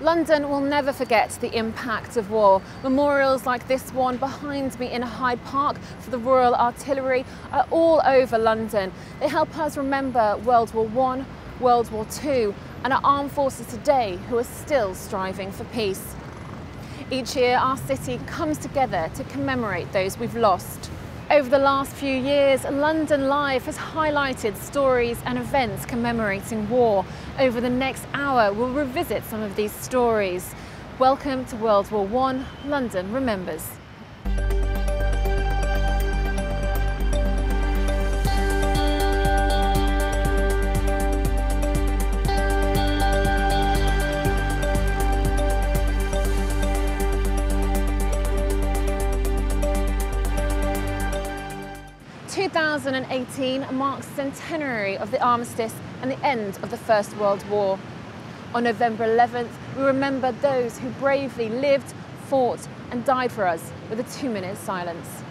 London will never forget the impact of war. Memorials like this one behind me in Hyde Park for the Royal Artillery are all over London. They help us remember World War I, World War II, and our armed forces today who are still striving for peace. Each year our city comes together to commemorate those we've lost. Over the last few years, London Live has highlighted stories and events commemorating war. Over the next hour, we'll revisit some of these stories. Welcome to World War I, London Remembers. 2018 marks the centenary of the armistice and the end of the First World War. On November 11th, we remember those who bravely lived, fought and died for us with a 2-minute silence.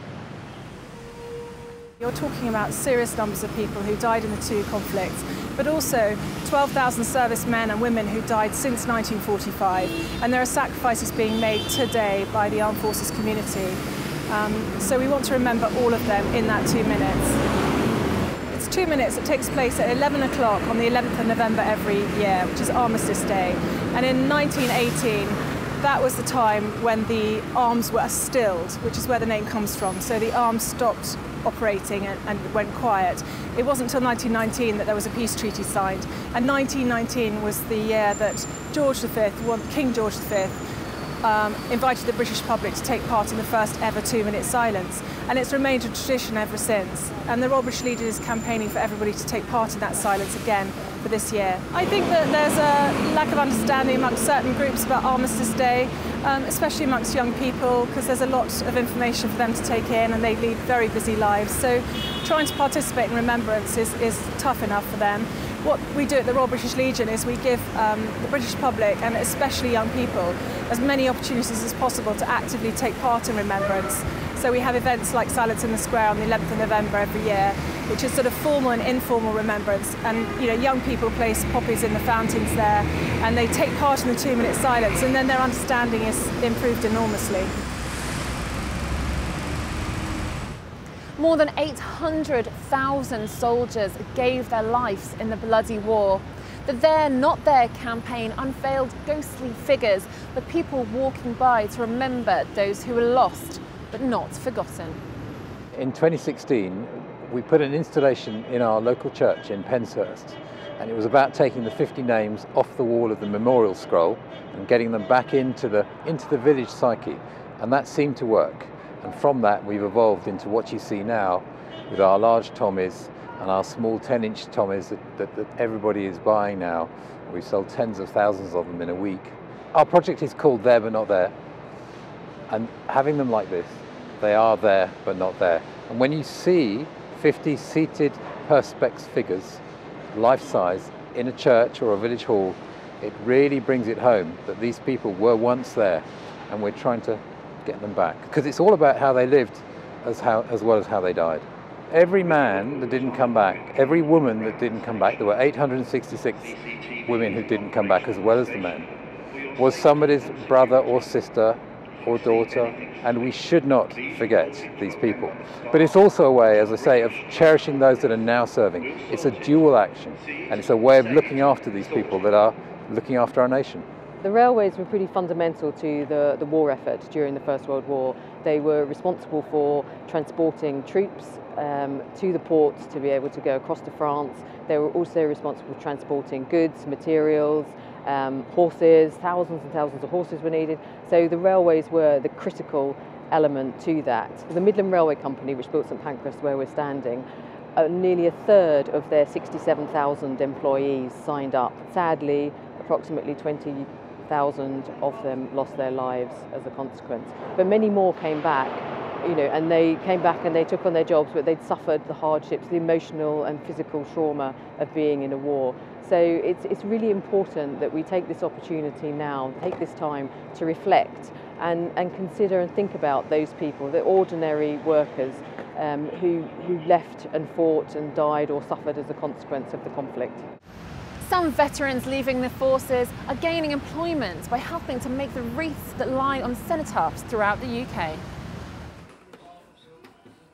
You're talking about serious numbers of people who died in the two conflicts, but also 12,000 servicemen and women who died since 1945, and there are sacrifices being made today by the armed forces community. So we want to remember all of them in that 2 minutes. It's 2 minutes. It takes place at 11 o'clock on the 11th of November every year, which is Armistice Day. And in 1918, that was the time when the arms were stilled, which is where the name comes from. So the arms stopped operating and went quiet. It wasn't until 1919 that there was a peace treaty signed. And 1919 was the year that George V, King George V, invited the British public to take part in the first ever 2-minute silence, and it's remained a tradition ever since. And the Royal British Legion is campaigning for everybody to take part in that silence again for this year. I think that there's a lack of understanding amongst certain groups about Armistice Day, especially amongst young people, because there's a lot of information for them to take in and they lead very busy lives. So trying to participate in remembrance is tough enough for them. What we do at the Royal British Legion is we give the British public, and especially young people, as many opportunities as possible to actively take part in remembrance. So we have events like Silence in the Square on the 11th of November every year, which is sort of formal and informal remembrance. And young people place poppies in the fountains there, and they take part in the 2-minute silence, and then their understanding is improved enormously. More than 800,000 soldiers gave their lives in the bloody war. The They're Not There campaign unveiled ghostly figures, but people walking by to remember those who were lost but not forgotten. In 2016, we put an installation in our local church in Penshurst, and it was about taking the 50 names off the wall of the memorial scroll and getting them back into the village psyche, and that seemed to work. And from that we've evolved into what you see now with our large Tommies and our small 10-inch Tommies that everybody is buying now. We've sold tens of thousands of them in a week. Our project is called There But Not There, and having them like this, they are there but not there. And when you see 50 seated perspex figures, life-size, in a church or a village hall, it really brings it home that these people were once there, and we're trying to get them back, because it's all about how they lived as well as how they died. Every man that didn't come back, every woman that didn't come back, there were 866 women who didn't come back as well as the men, was somebody's brother or sister or daughter, and we should not forget these people. But it's also a way, as I say, of cherishing those that are now serving. It's a dual action, and it's a way of looking after these people that are looking after our nation. The railways were pretty fundamental to the war effort during the First World War. They were responsible for transporting troops to the ports to be able to go across to France. They were also responsible for transporting goods, materials, horses. Thousands and thousands of horses were needed. So the railways were the critical element to that. The Midland Railway Company, which built St Pancras where we're standing, nearly a third of their 67,000 employees signed up. Sadly, approximately 20,000 of them lost their lives as a consequence. But many more came back, and they came back and they took on their jobs, but they'd suffered the hardships, the emotional and physical trauma of being in a war. So it's really important that we take this opportunity now, take this time to reflect and consider and think about those people, the ordinary workers who left and fought and died or suffered as a consequence of the conflict. Some veterans leaving the forces are gaining employment by helping to make the wreaths that lie on cenotaphs throughout the UK.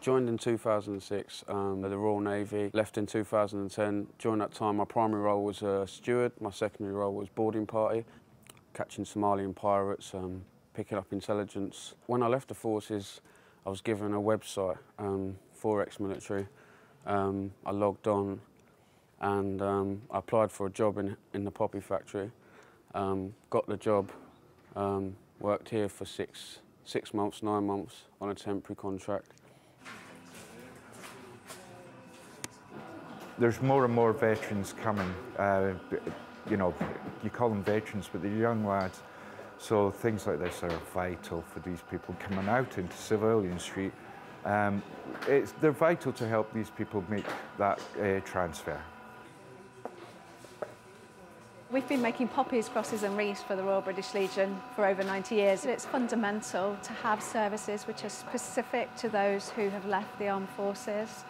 Joined in 2006 the Royal Navy, left in 2010. During that time my primary role was a steward, my secondary role was boarding party, catching Somalian pirates, picking up intelligence. When I left the forces I was given a website for ex-military. I logged on and I applied for a job in the poppy factory, got the job, worked here for six months, 9 months on a temporary contract. There's more and more veterans coming. You know, you call them veterans, but they're young lads. So things like this are vital for these people coming out into Civilian Street. They're vital to help these people make that transfer. We've been making poppies, crosses and wreaths for the Royal British Legion for over 90 years. It's fundamental to have services which are specific to those who have left the armed forces.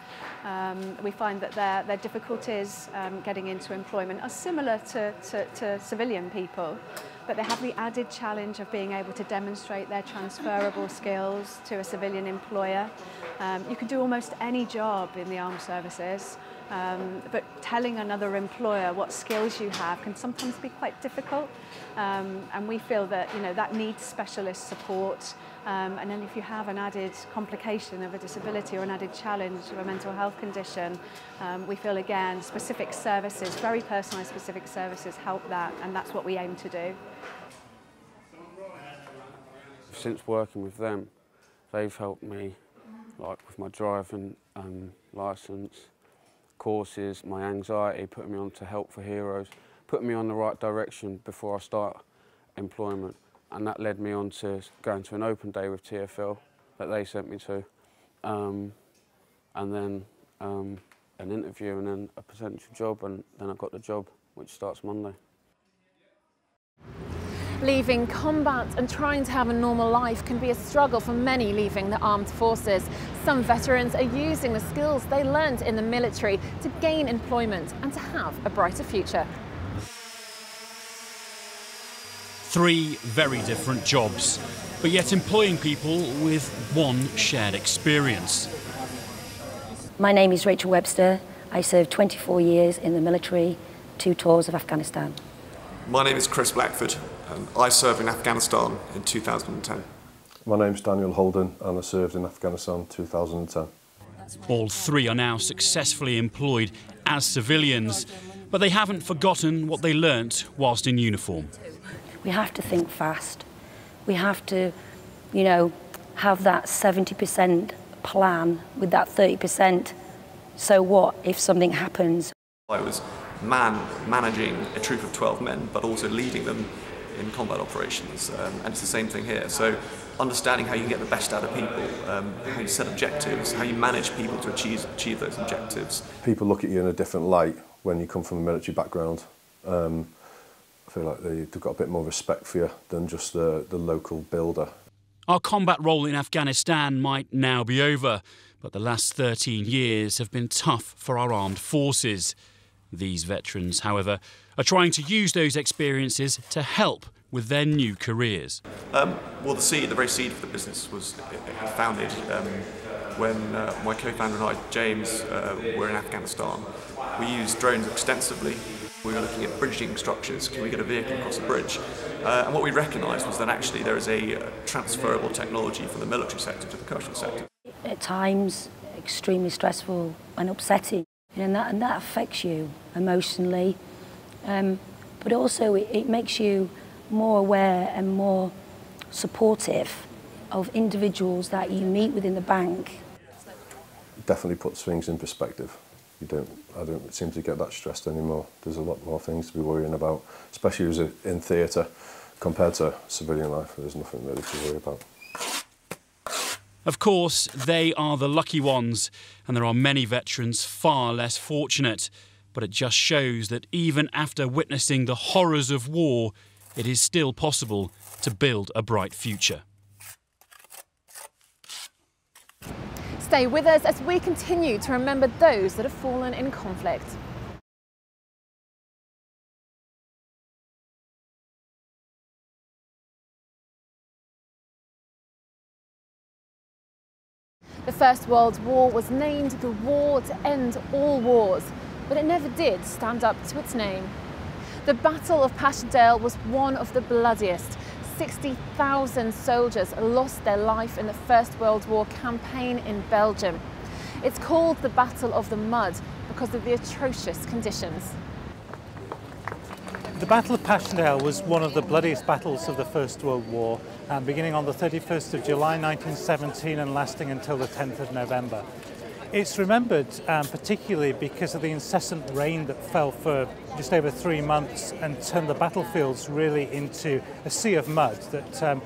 We find that their difficulties getting into employment are similar to civilian people, but they have the added challenge of being able to demonstrate their transferable skills to a civilian employer. You can do almost any job in the armed services, but telling another employer what skills you have can sometimes be quite difficult, and we feel that that needs specialist support, and then if you have an added complication of a disability or an added challenge of a mental health condition, we feel again specific services, very personalised specific services help that, and that's what we aim to do. Since working with them, they've helped me like with my driving licence, courses, my anxiety, putting me on to Help for Heroes, putting me on the right direction before I start employment. And that led me on to going to an open day with TfL that they sent me to, and then an interview and then a potential job, and then I got the job, which starts Monday. Leaving combat and trying to have a normal life can be a struggle for many leaving the armed forces. Some veterans are using the skills they learned in the military to gain employment and to have a brighter future. 3 very different jobs, but yet employing people with one shared experience. My name is Rachel Webster. I served 24 years in the military, 2 tours of Afghanistan. My name is Chris Blackford, and I served in Afghanistan in 2010. My name's Daniel Holden, and I served in Afghanistan 2010. All 3 are now successfully employed as civilians, but they haven't forgotten what they learnt whilst in uniform. We have to think fast. We have to, have that 70% plan with that 30%. So what if something happens? I was managing a troop of 12 men, but also leading them in combat operations, and it's the same thing here. So understanding how you get the best out of people, how you set objectives, how you manage people to achieve those objectives. People look at you in a different light when you come from a military background. I feel like they've got a bit more respect for you than just the local builder. Our combat role in Afghanistan might now be over, but the last 13 years have been tough for our armed forces. These veterans, however, are trying to use those experiences to help with their new careers. Well, the very seed of the business was founded when my co-founder and I, James, were in Afghanistan. We used drones extensively. We were looking at bridging structures. Can we get a vehicle across a bridge? And what we recognised was that actually there is a transferable technology from the military sector to the commercial sector. At times, extremely stressful and upsetting. And that affects you emotionally, but also it makes you more aware and more supportive of individuals that you meet within the bank. Definitely puts things in perspective. I don't seem to get that stressed anymore. There's a lot more things to be worrying about, especially as in theatre, compared to civilian life. There's nothing really to worry about. Of course, they are the lucky ones, and there are many veterans far less fortunate. But it just shows that even after witnessing the horrors of war, it is still possible to build a bright future. Stay with us as we continue to remember those that have fallen in conflict. The First World War was named the war to end all wars, but it never did stand up to its name. The Battle of Passchendaele was one of the bloodiest. 60,000 soldiers lost their life in the First World War campaign in Belgium. It's called the Battle of the Mud because of the atrocious conditions. The Battle of Passchendaele was one of the bloodiest battles of the First World War, beginning on the 31st of July 1917 and lasting until the 10th of November. It's remembered particularly because of the incessant rain that fell for just over 3 months and turned the battlefields really into a sea of mud that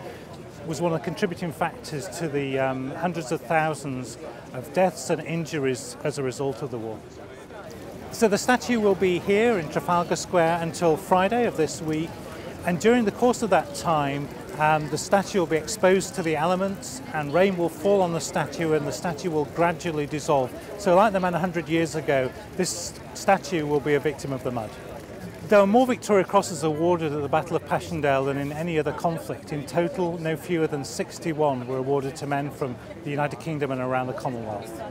was one of the contributing factors to the hundreds of thousands of deaths and injuries as a result of the war. So the statue will be here in Trafalgar Square until Friday of this week, and during the course of that time the statue will be exposed to the elements and rain will fall on the statue and the statue will gradually dissolve. So like the man 100 years ago, this statue will be a victim of the mud. There were more Victoria Crosses awarded at the Battle of Passchendaele than in any other conflict. In total, no fewer than 61 were awarded to men from the United Kingdom and around the Commonwealth.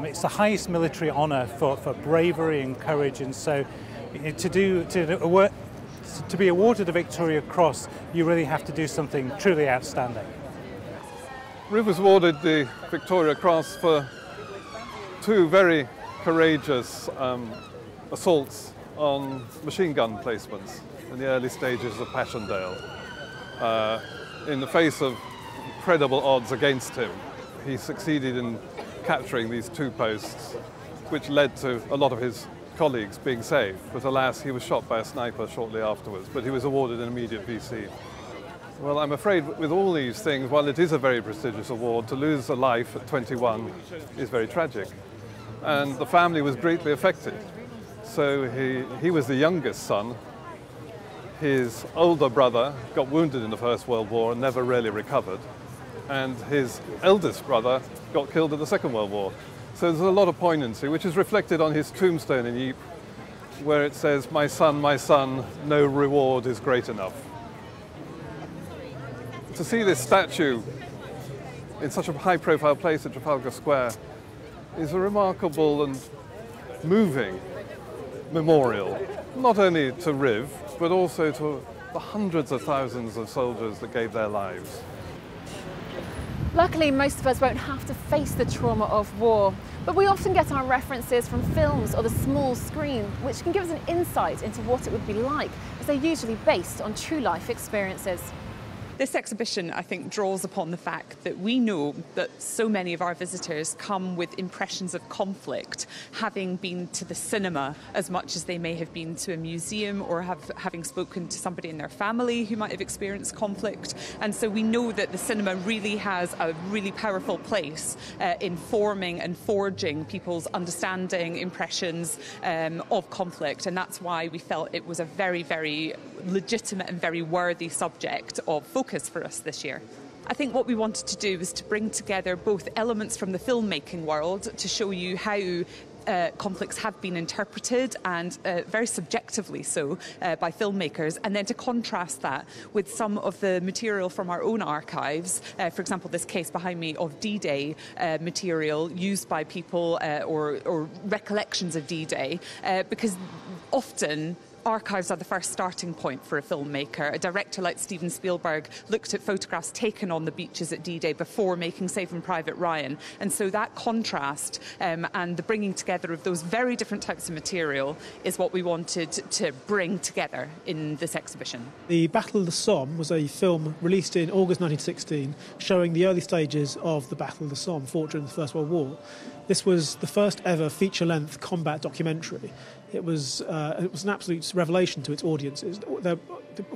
It's the highest military honour for bravery and courage, and so to be awarded a Victoria Cross, you really have to do something truly outstanding. RIV was awarded the Victoria Cross for 2 very courageous assaults on machine gun placements in the early stages of Passchendaele. In the face of incredible odds against him, he succeeded in capturing these 2 posts, which led to a lot of his colleagues being saved. But alas, he was shot by a sniper shortly afterwards, but he was awarded an immediate VC. Well, I'm afraid with all these things, while it is a very prestigious award, to lose a life at 21 is very tragic. And the family was greatly affected. So he was the youngest son. His older brother got wounded in the First World War and never really recovered. And his eldest brother got killed in the Second World War. So there's a lot of poignancy, which is reflected on his tombstone in Ypres, where it says, my son, no reward is great enough." To see this statue in such a high-profile place at Trafalgar Square is a remarkable and moving memorial, not only to RIV, but also to the hundreds of thousands of soldiers that gave their lives. Luckily, most of us won't have to face the trauma of war, but we often get our references from films or the small screen, which can give us an insight into what it would be like, as they're usually based on true life experiences. This exhibition, I think, draws upon the fact that we know that so many of our visitors come with impressions of conflict, having been to the cinema as much as they may have been to a museum or having spoken to somebody in their family who might have experienced conflict. And so we know that the cinema really has a really powerful place in forming and forging people's understanding, impressions of conflict. And that's why we felt it was a very, very legitimate and very worthy subject of focus for us this year. I think what we wanted to do was to bring together both elements from the filmmaking world to show you how conflicts have been interpreted, and very subjectively so, by filmmakers, and then to contrast that with some of the material from our own archives. For example, this case behind me of D-Day material used by people or recollections of D-Day, because often archives are the first starting point for a filmmaker. A director like Steven Spielberg looked at photographs taken on the beaches at D-Day before making Saving Private Ryan. And so that contrast and the bringing together of those very different types of material is what we wanted to bring together in this exhibition. The Battle of the Somme was a film released in August 1916 showing the early stages of the Battle of the Somme fought during the First World War. This was the first ever feature-length combat documentary. It was an absolute revelation to its audiences. The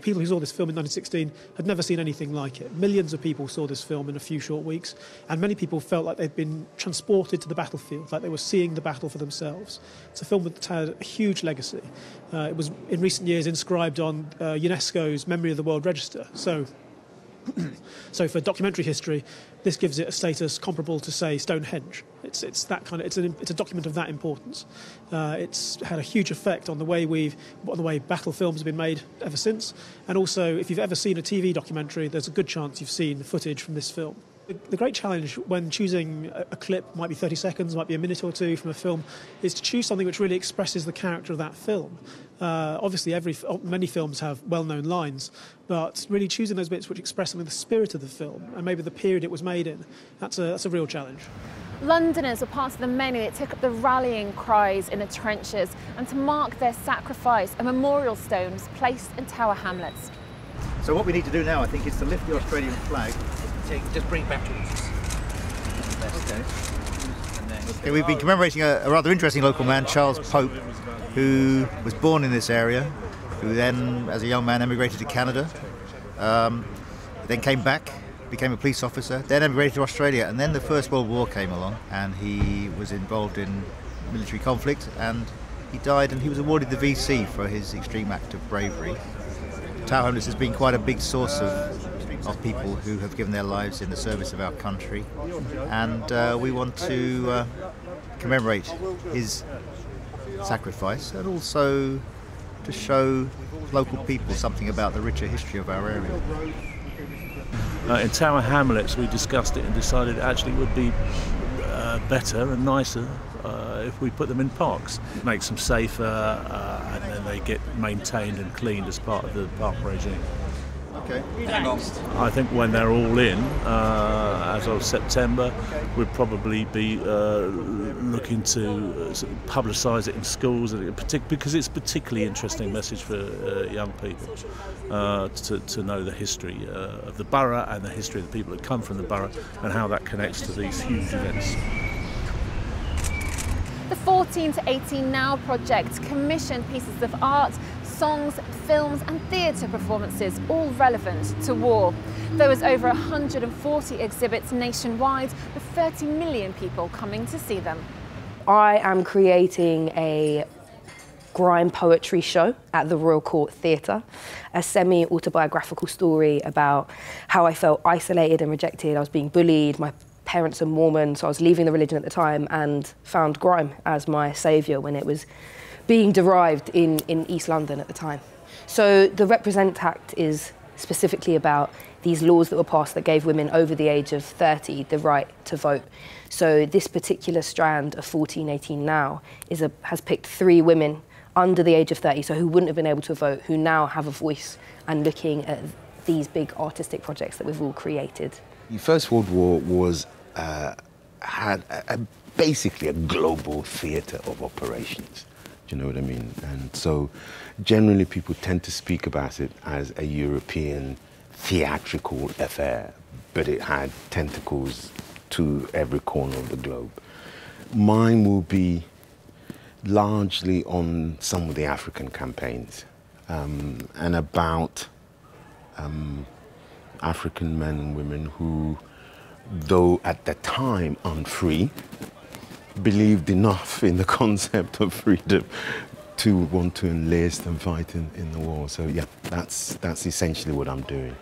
people who saw this film in 1916 had never seen anything like it. Millions of people saw this film in a few short weeks, and many people felt like they'd been transported to the battlefield, like they were seeing the battle for themselves. It's a film that had a huge legacy. It was, in recent years, inscribed on UNESCO's Memory of the World Register. So for documentary history, this gives it a status comparable to, say, Stonehenge. It's that kind of. It's a document of that importance. It's had a huge effect on the way battle films have been made ever since. And also, if you've ever seen a TV documentary, there's a good chance you've seen footage from this film. The great challenge when choosing a clip, might be 30 seconds, might be a minute or two from a film, is to choose something which really expresses the character of that film. Obviously, many films have well-known lines, but really choosing those bits which express something of the spirit of the film and maybe the period it was made in, that's a real challenge. Londoners were part of the many that took up the rallying cries in the trenches, and to mark their sacrifice, a memorial stone was placed in Tower Hamlets. So what we need to do now, I think, is to lift the Australian flag. Just bring it back to us. Okay, we've been commemorating a rather interesting local man, Charles Pope, who was born in this area, who then, as a young man, emigrated to Canada, then came back, became a police officer, then emigrated to Australia, and then the First World War came along, and he was involved in military conflict, and he died, and he was awarded the VC for his extreme act of bravery. Tower Hamlets has been quite a big source of people who have given their lives in the service of our country, and we want to commemorate his sacrifice and also to show local people something about the richer history of our area. In Tower Hamlets we discussed it and decided actually it would be better and nicer if we put them in parks. It makes them safer and then they get maintained and cleaned as part of the park regime. Okay. I think when they're all in, as of September, we'll probably be looking to publicise it in schools, because it's a particularly interesting message for young people to know the history of the borough and the history of the people that come from the borough and how that connects to these huge events. The 14 to 18 Now project commissioned pieces of art, songs, films and theatre performances, all relevant to war. There was over 140 exhibits nationwide, with 30 million people coming to see them. I am creating a grime poetry show at the Royal Court Theatre, a semi-autobiographical story about how I felt isolated and rejected. I was being bullied, my parents are Mormon, so I was leaving the religion at the time and found grime as my saviour when it was being derived in East London at the time. So the Represent Act is specifically about these laws that were passed that gave women over the age of 30 the right to vote. So this particular strand of 1418 Now has picked 3 women under the age of 30, so who wouldn't have been able to vote, who now have a voice and looking at these big artistic projects that we've all created. The First World War had basically a global theatre of operations. Do you know what I mean? And so generally people tend to speak about it as a European theatrical affair, but it had tentacles to every corner of the globe. Mine will be largely on some of the African campaigns and about African men and women who, though at the time unfree, believed enough in the concept of freedom to want to enlist and fight in the war. So yeah, that's essentially what I'm doing.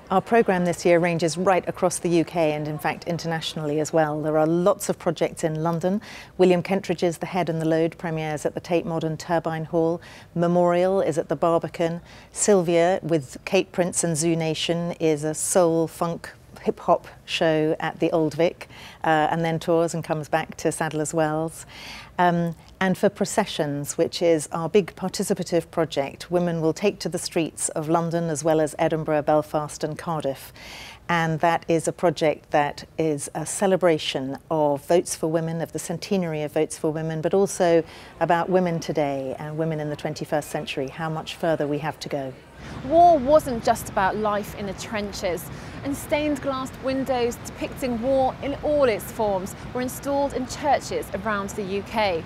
Our programme this year ranges right across the UK and in fact internationally as well. There are lots of projects in London. William Kentridge's The Head and the Load premieres at the Tate Modern Turbine Hall. Memorial is at the Barbican. Sylvia with Kate Prince and Zoo Nation is a soul, funk, hip-hop show at the Old Vic and then tours and comes back to Sadler's Wells. And for Processions, which is our big participative project, women will take to the streets of London as well as Edinburgh, Belfast and Cardiff. And that is a project that is a celebration of Votes for Women, of the centenary of Votes for Women, but also about women today and women in the 21st century, how much further we have to go. War wasn't just about life in the trenches, and stained glass windows depicting war in all its forms were installed in churches around the UK.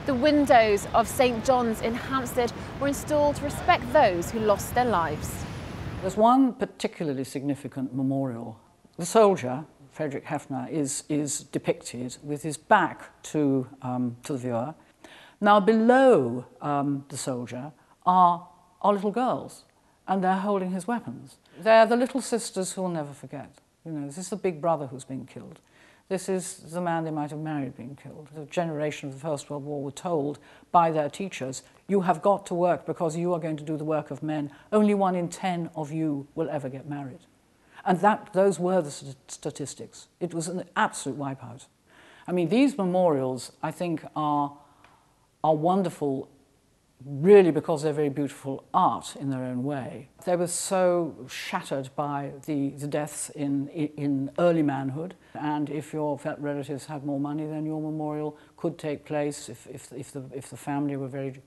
The windows of St John's in Hampstead were installed to respect those who lost their lives. There's one particularly significant memorial. The soldier, Friedrich Haffner, is depicted with his back to the viewer. Now below the soldier are little girls, and they're holding his weapons. They're the little sisters who will never forget. You know, this is the big brother who's been killed. This is the man they might have married being killed. The generation of the First World War were told by their teachers, you have got to work because you are going to do the work of men. Only 1 in 10 of you will ever get married. And those were the statistics. It was an absolute wipeout. I mean, these memorials, I think, are wonderful really because they're very beautiful art in their own way. They were so shattered by the deaths in early manhood, and if your relatives had more money, then your memorial could take place if the family were very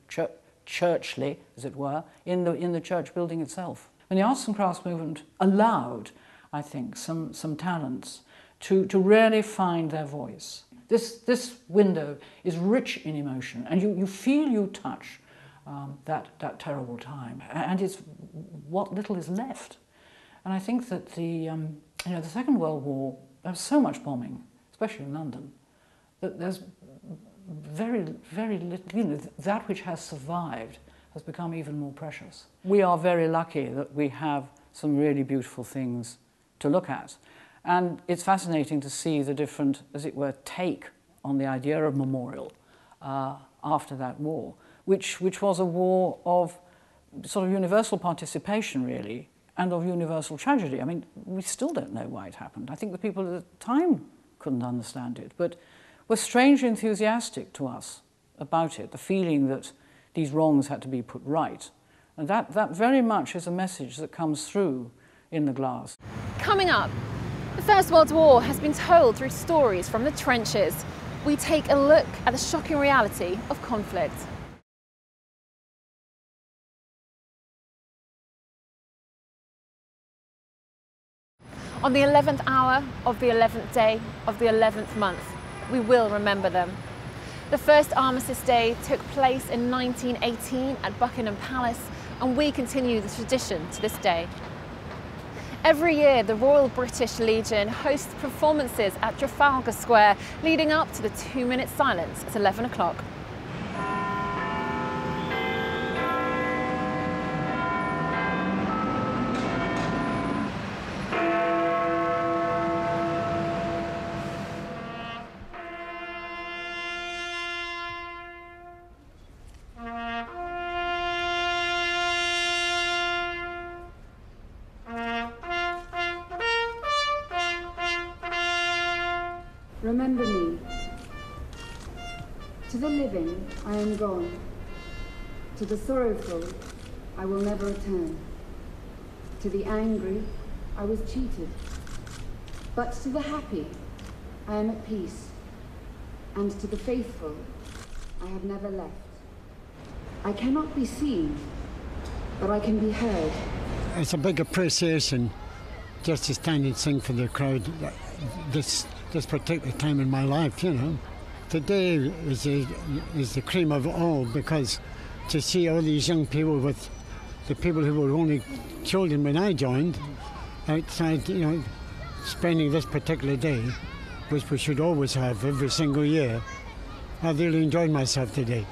churchly, as it were, in the church building itself. And the arts and crafts movement allowed, I think, some talents to really find their voice. This window is rich in emotion, and you feel, you touch that terrible time, and it's what little is left. And I think that the Second World War, there was so much bombing, especially in London, that there's very little. That which has survived has become even more precious. We are very lucky that we have some really beautiful things to look at, and it's fascinating to see the different, as it were, take on the idea of memorial after that war. Which was a war of sort of universal participation, really, and of universal tragedy. I mean, we still don't know why it happened. I think the people at the time couldn't understand it, but were strangely enthusiastic to us about it, the feeling that these wrongs had to be put right. And that very much is a message that comes through in The Glass. Coming up, the First World War has been told through stories from the trenches. We take a look at the shocking reality of conflict. On the 11th hour of the 11th day of the 11th month, we will remember them. The first Armistice Day took place in 1918 at Buckingham Palace, and we continue the tradition to this day. Every year, the Royal British Legion hosts performances at Trafalgar Square, leading up to the 2-minute silence at 11 o'clock. Remember me. To the living I am gone. To the sorrowful I will never return. To the angry I was cheated. But to the happy I am at peace. And to the faithful I have never left. I cannot be seen, but I can be heard. It's a big appreciation just to stand and sing for the crowd this particular time in my life, you know. Today is the cream of all, because to see all these young people with the people who were only children when I joined outside, you know, spending this particular day, which we should always have every single year, I really enjoyed myself today.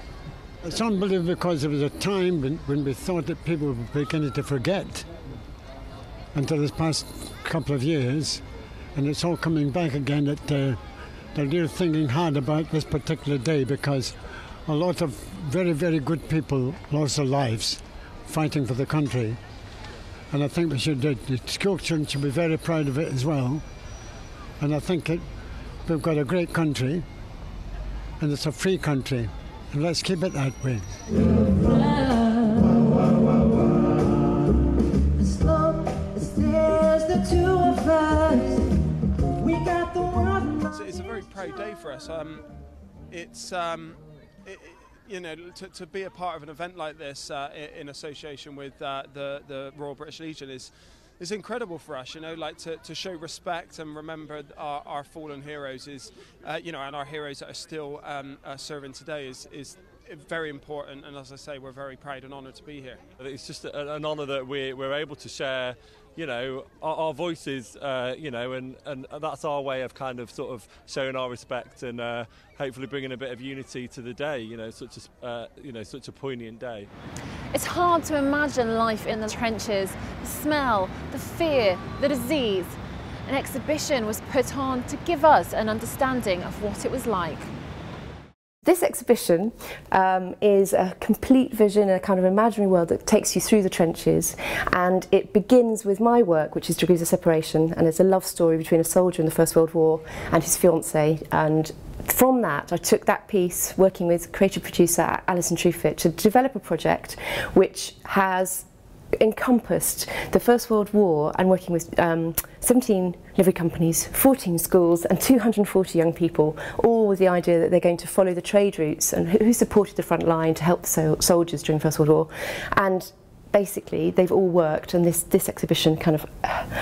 It's unbelievable because there was a time when we thought that people were beginning to forget until this past couple of years, and it's all coming back again that they're really thinking hard about this particular day, because a lot of very, very good people lost their lives fighting for the country. And I think the school children should be very proud of it as well. And I think we've got a great country, and it's a free country, and let's keep it that way. It's a very proud day for us. You know, to be a part of an event like this in association with the Royal British Legion is incredible for us. You know, like to show respect and remember our fallen heroes is, you know, and our heroes that are still serving today is very important. And as I say, we're very proud and honoured to be here. It's just an honour that we're able to share, you know, our voices, you know, and that's our way of kind of sort of showing our respect and hopefully bringing a bit of unity to the day, you know, such a poignant day. It's hard to imagine life in the trenches, the smell, the fear, the disease. An exhibition was put on to give us an understanding of what it was like. This exhibition is a complete vision, a kind of imaginary world that takes you through the trenches, and it begins with my work, which is Degrees of Separation, and it's a love story between a soldier in the First World War and his fiancée. And from that, I took that piece, working with creative producer Alison Truefitt, to develop a project which has encompassed the First World War and working with 17 livery companies, 14 schools and 240 young people, all with the idea that they're going to follow the trade routes and who supported the front line to help the soldiers during the First World War. And basically they've all worked, and this exhibition kind of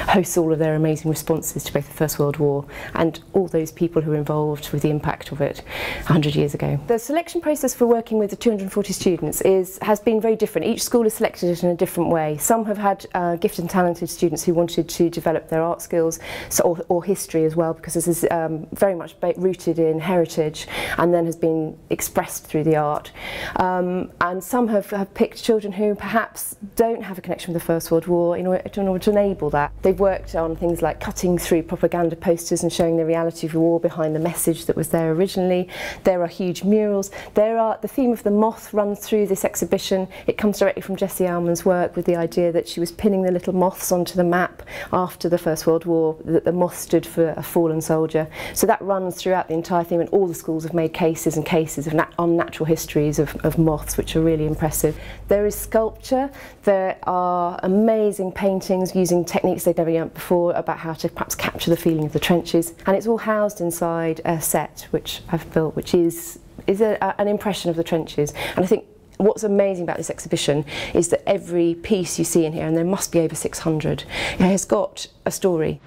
hosts all of their amazing responses to both the First World War and all those people who were involved with the impact of it 100 years ago. The selection process for working with the 240 students has been very different. Each school has selected it in a different way. Some have had gifted and talented students who wanted to develop their art skills, or history as well, because this is very much rooted in heritage and then has been expressed through the art. And some have picked children who perhaps don't have a connection with the First World War in order to enable that. They've worked on things like cutting through propaganda posters and showing the reality of the war behind the message that was there originally. There are huge murals. The theme of the moth runs through this exhibition. It comes directly from Jessie Alman's work, with the idea that she was pinning the little moths onto the map after the First World War, that the moth stood for a fallen soldier. So that runs throughout the entire theme, and all the schools have made cases and cases of unnatural histories of moths, which are really impressive. There is sculpture. There are amazing paintings using techniques they've never learnt before about how to perhaps capture the feeling of the trenches, and it's all housed inside a set which I've built, which is an impression of the trenches. And I think what's amazing about this exhibition is that every piece you see in here, and there must be over 600, has got a story.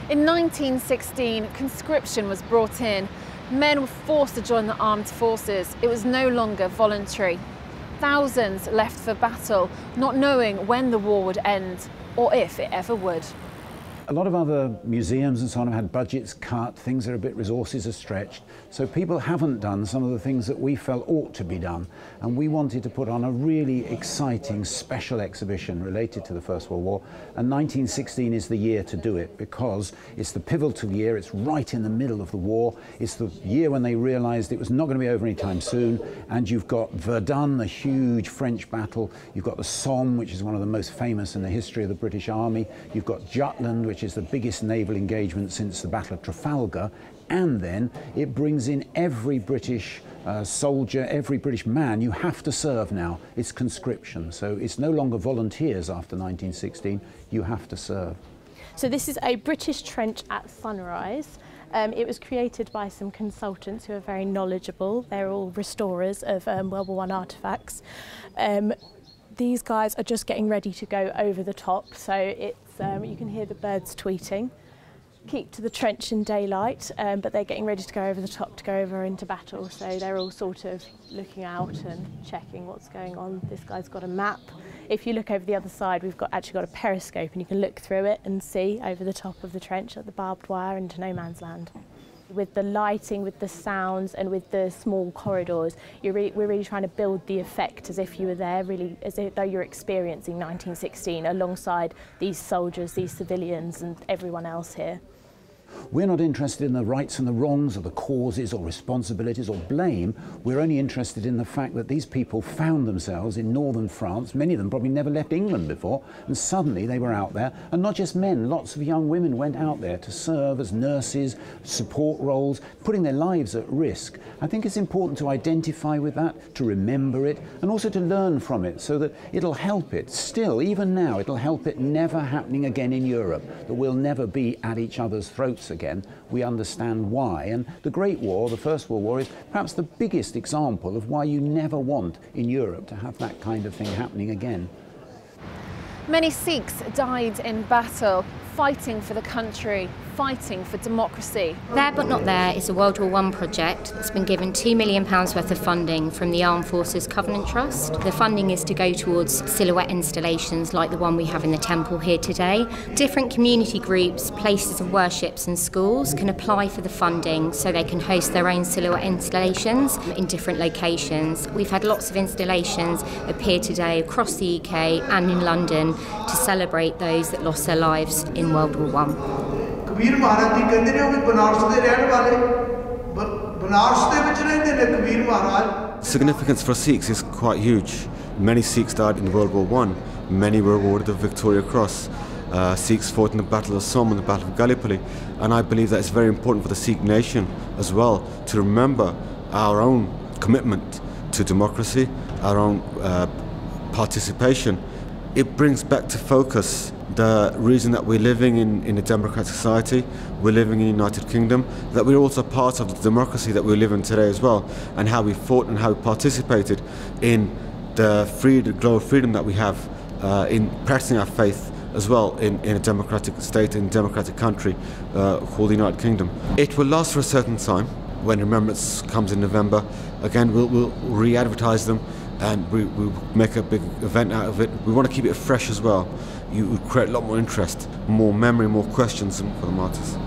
In 1916, conscription was brought in. Men were forced to join the armed forces. It was no longer voluntary. Thousands left for battle, not knowing when the war would end, or if it ever would. A lot of other museums and so on have had budgets cut, things are a bit, resources are stretched, so people haven't done some of the things that we felt ought to be done, and we wanted to put on a really exciting special exhibition related to the First World War, and 1916 is the year to do it, because it's the pivotal year, it's right in the middle of the war, it's the year when they realised it was not going to be over anytime soon, and you've got Verdun, the huge French battle, you've got the Somme, which is one of the most famous in the history of the British Army, you've got Jutland, which is the biggest naval engagement since the Battle of Trafalgar, and then it brings in every British soldier, every British man. You have to serve now. It's conscription, so it's no longer volunteers after 1916, you have to serve. So this is a British trench at sunrise. It was created by some consultants who are very knowledgeable. They're all restorers of World War I artefacts. These guys are just getting ready to go over the top, so it's you can hear the birds tweeting. Keep to the trench in daylight, but they're getting ready to go over the top to go over into battle, so they're all sort of looking out and checking what's going on. This guy's got a map. If you look over the other side, we've actually got a periscope, and you can look through it and see over the top of the trench at the barbed wire into no man's land. With the lighting, with the sounds and with the small corridors, we're really trying to build the effect as if you were there, really as though you're experiencing 1916 alongside these soldiers, these civilians and everyone else here. We're not interested in the rights and the wrongs or the causes or responsibilities or blame. We're only interested in the fact that these people found themselves in northern France. Many of them probably never left England before, and suddenly they were out there. And not just men, lots of young women went out there to serve as nurses, support roles, putting their lives at risk. I think it's important to identify with that, to remember it, and also to learn from it, so that it'll help it. Still, even now, it'll help it never happening again in Europe, that we'll never be at each other's throats again. We understand why, and the Great War, the First World War, is perhaps the biggest example of why you never want in Europe to have that kind of thing happening again. Many Sikhs died in battle, fighting for the country, fighting for democracy. There But Not There is a World War I project that's been given £2 million worth of funding from the Armed Forces Covenant Trust. The funding is to go towards silhouette installations like the one we have in the temple here today. Different community groups, places of worships and schools can apply for the funding so they can host their own silhouette installations in different locations. We've had lots of installations appear today across the UK and in London to celebrate those that lost their lives in World War I. Kabir Maharaj ji ਕਹਿੰਦੇ ਨੇ ਉਹ ਵੀ ਬਨਾਰਸ ਦੇ ਰਹਿਣ ਵਾਲੇ Significance for Sikhs is quite huge. Many Sikhs died in World War I. Many were awarded the Victoria Cross. Sikhs fought in the Battle of Somme and the Battle of Gallipoli, and I believe that it's very important for the Sikh nation as well to remember our own commitment to democracy, our own participation. It brings back to focus the reason that we're living in a democratic society, we're living in the United Kingdom, that we're also part of the democracy that we live in today as well, and how we fought and how we participated in the global freedom that we have in practicing our faith as well in a democratic state, in a democratic country called the United Kingdom. It will last for a certain time. When Remembrance comes in November, again we'll re-advertise them, and we'll make a big event out of it. We want to keep it fresh as well. You would create a lot more interest, more memory, more questions for the martyrs.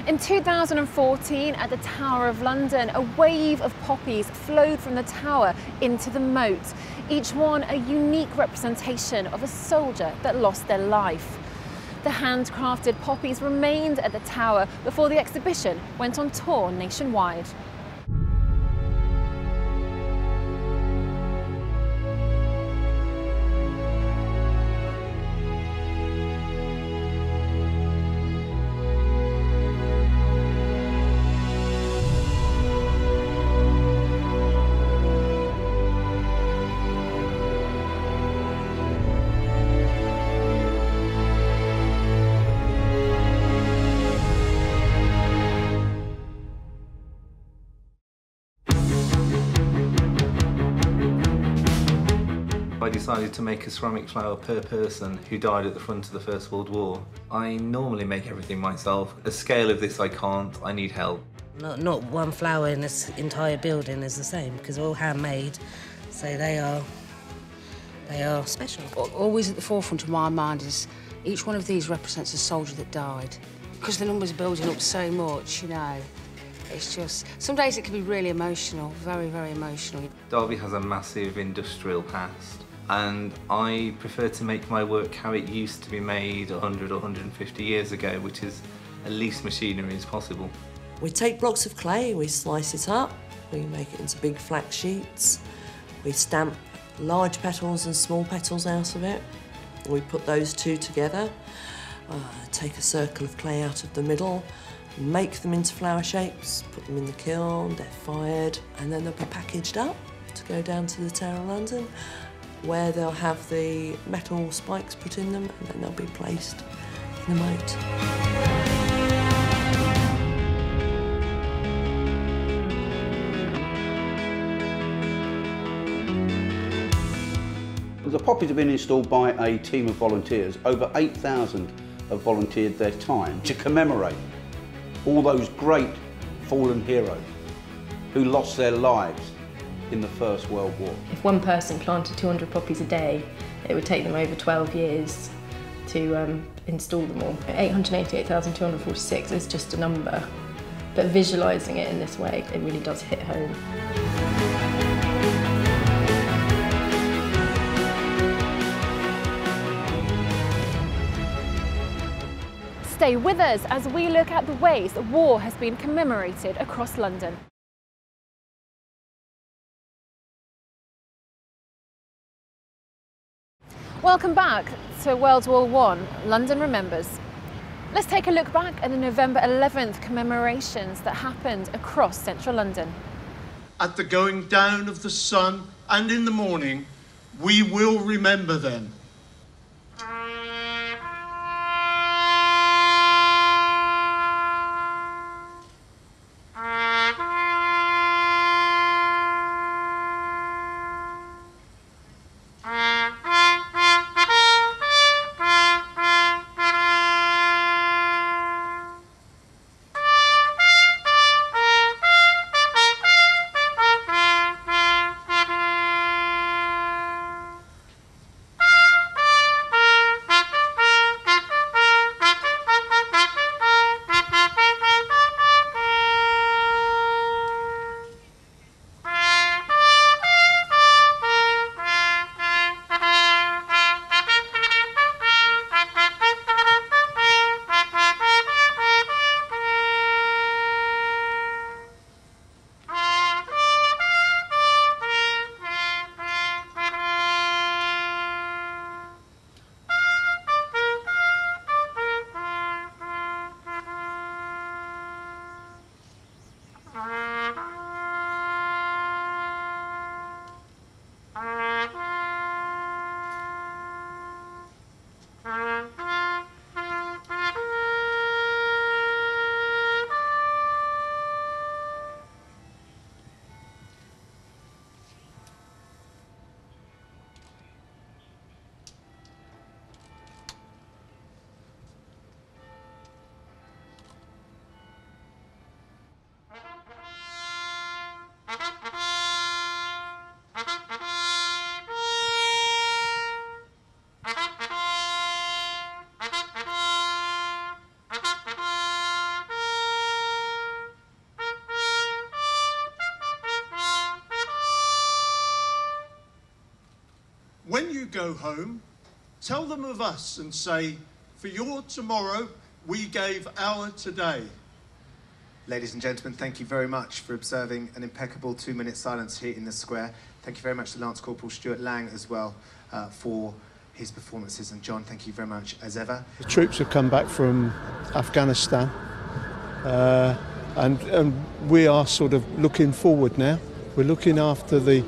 In 2014, at the Tower of London, a wave of poppies flowed from the tower into the moat, each one a unique representation of a soldier that lost their life. The handcrafted poppies remained at the tower before the exhibition went on tour nationwide. I decided to make a ceramic flower per person who died at the front of the First World War. I normally make everything myself. The scale of this I can't, I need help. Not one flower in this entire building is the same, because they're all handmade, so they are special. Always at the forefront of my mind is each one of these represents a soldier that died. Because the numbers are building up so much, you know, it's just, some days it can be really emotional, very, very emotional. Derby has a massive industrial past, and I prefer to make my work how it used to be made 100 or 150 years ago, which is at least machinery is possible. We take blocks of clay, we slice it up, we make it into big flat sheets, we stamp large petals and small petals out of it. We put those two together, take a circle of clay out of the middle, make them into flower shapes, put them in the kiln, they're fired, and then they'll be packaged up to go down to the Tower of London, where they'll have the metal spikes put in them, and then they'll be placed in the moat. The poppies have been installed by a team of volunteers. Over 8,000 have volunteered their time to commemorate all those great fallen heroes who lost their lives in the First World War. If one person planted 200 poppies a day, it would take them over 12 years to install them all. 888,246 is just a number, but visualising it in this way, it really does hit home. Stay with us as we look at the ways that war has been commemorated across London. Welcome back to World War I, London Remembers. Let's take a look back at the November 11th commemorations that happened across central London. At the going down of the sun and in the morning, we will remember them. go home, tell them of us and say, for your tomorrow, we gave our today. Ladies and gentlemen, thank you very much for observing an impeccable 2-minute silence here in the square. Thank you very much to Lance Corporal Stuart Lang as well for his performances. And John, thank you very much as ever. The troops have come back from Afghanistan and we are sort of looking forward now. We're looking after the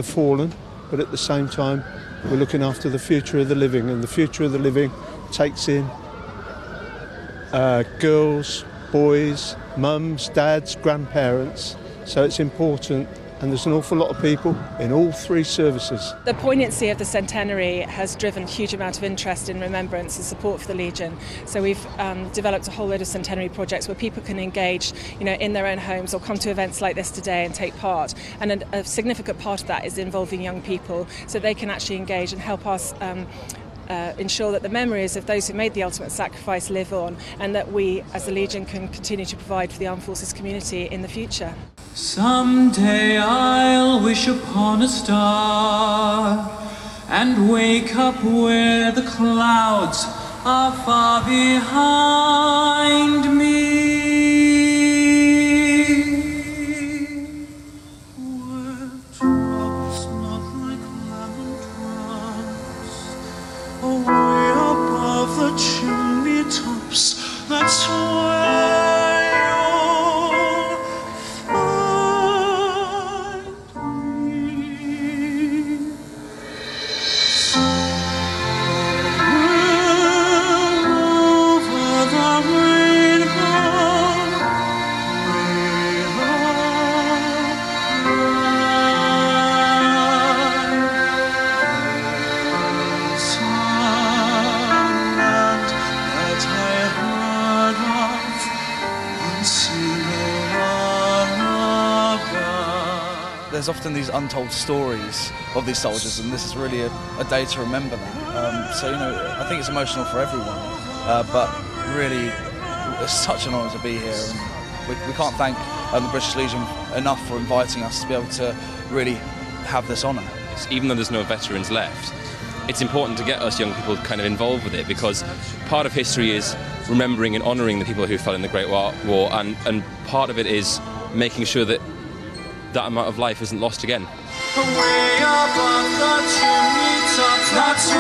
fallen, but at the same time we're looking after the future of the living, and the future of the living takes in girls, boys, mums, dads, grandparents, so it's important, and there's an awful lot of people in all 3 services. The poignancy of the centenary has driven a huge amount of interest in remembrance and support for the Legion. So we've developed a whole load of centenary projects where people can engage, in their own homes or come to events like this today and take part. And a significant part of that is involving young people, so they can actually engage and help us ensure that the memories of those who made the ultimate sacrifice live on, and that we as the Legion can continue to provide for the Armed Forces community in the future. Someday I'll wish upon a star and wake up where the clouds are far behind me. Where troubles not like lemon drops, away above the chimney tops, that's where there's often these untold stories of these soldiers, and this is really a day to remember that. So, I think it's emotional for everyone, but really, it's such an honour to be here, and we can't thank the British Legion enough for inviting us to be able to really have this honour. Even though there's no veterans left, it's important to get us young people kind of involved with it, because part of history is remembering and honouring the people who fell in the Great War, and part of it is making sure that that amount of life isn't lost again. Way above the chimney tops, that's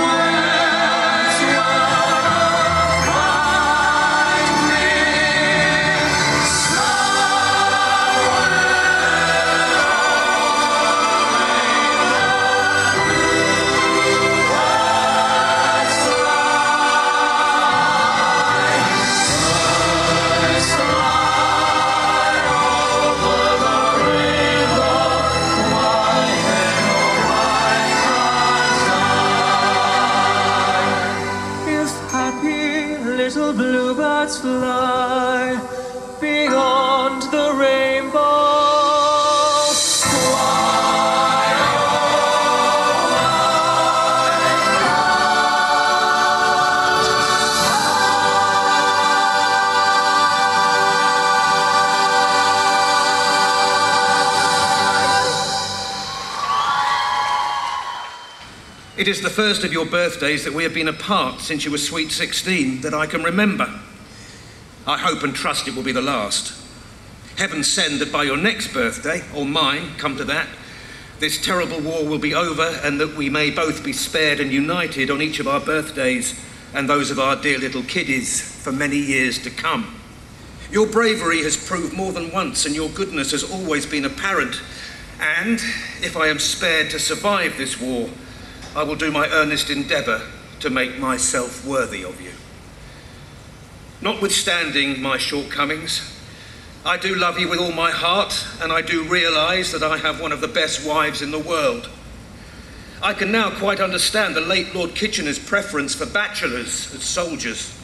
little bluebirds fly beyond the rainbow. It is the first of your birthdays that we have been apart since you were sweet 16 that I can remember. I hope and trust it will be the last. Heaven send that by your next birthday, or mine, come to that, this terrible war will be over, and that we may both be spared and united on each of our birthdays and those of our dear little kiddies for many years to come. Your bravery has proved more than once, and your goodness has always been apparent. And if I am spared to survive this war, I will do my earnest endeavour to make myself worthy of you. Notwithstanding my shortcomings, I do love you with all my heart, and I do realise that I have one of the best wives in the world. I can now quite understand the late Lord Kitchener's preference for bachelors as soldiers.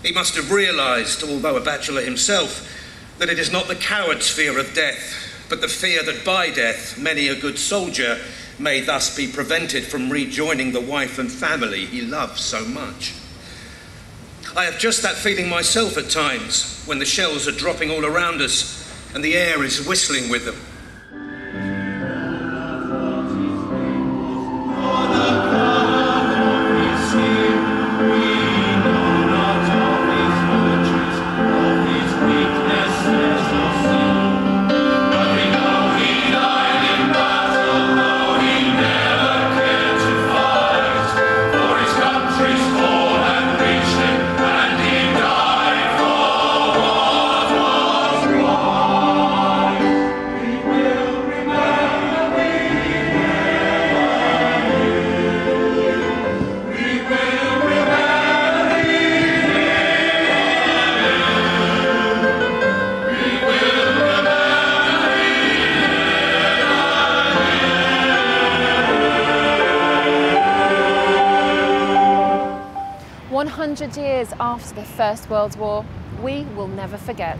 He must have realised, although a bachelor himself, that it is not the coward's fear of death, but the fear that by death many a good soldier may thus be prevented from rejoining the wife and family he loves so much. I have just that feeling myself at times when the shells are dropping all around us and the air is whistling with them. 100 years after the First World War, we will never forget.